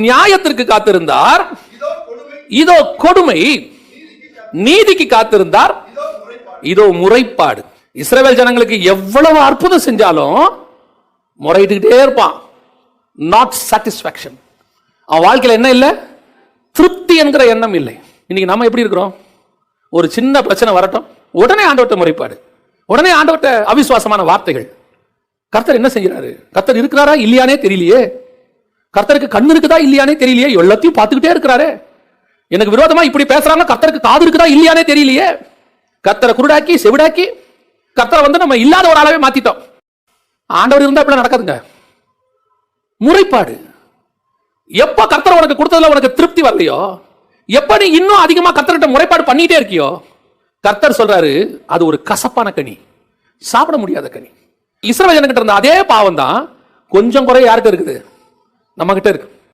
நியாயத்திற்கு காத்திருந்தார், இதோ கொடுமை. நீதிக்கு காத்திருந்தார், இதோ முறைப்பாடு. இஸ்ரவேல் ஜனங்களுக்கு எவ்வளவு அற்புதம் செஞ்சாலும் முறையிட்டுக்கிட்டே இருப்பான். Not satisfaction. அவன் வாழ்க்கையில் என்ன இல்லை? திருப்தி என்கிற எண்ணம் இல்லை. இன்னைக்கு நம்ம எப்படி இருக்கிறோம்? ஒரு சின்ன பிரச்சனை வரட்டும், உடனே ஆண்டவர்ட்ட முறைப்பாடு, உடனே ஆண்டவர்ட்ட அவிசுவாசமான வார்த்தைகள். கர்த்தர் என்ன செய்கிறாரு? கர்த்தர் இருக்கிறாரா இல்லையானே தெரியலையே. கர்த்தருக்கு கண்ணு இருக்குதா இல்லையானே தெரியலையே. எல்லாத்தையும் பார்த்துக்கிட்டே இருக்கிறாரு. எனக்கு விரோதமா இப்படி பேசுறாங்க, கர்த்தருக்கு காது இருக்குதா இல்லையானே தெரியலையே. கர்த்தரை குருடாக்கி செவிடாக்கி கர்த்தரை நம்ம இல்லாத ஒரு ஆளாவே மாத்திட்டோம். ஆண்டவர் இருந்தா இப்படி நடக்காதுங்க. முறைப்பாடு. எப்ப கர்த்தர் உனக்கு கொடுத்ததுல உனக்கு திருப்தி வரலையோ, எப்ப நீ இன்னும் அதிகமா கர்த்தர்கிட்ட முறைப்பாடு பண்ணிட்டே இருக்கியோ, கர்த்தர் சொல்றாரு அது ஒரு கசப்பான கனி, சாப்பிட முடியாத கனி. இஸ்ரவேல் ஜனங்கிட்ட இருந்த அதே பாவம் தான் கொஞ்சம் குறை யாருக்கு இருக்குது? நம்ம கிட்ட இருக்கு.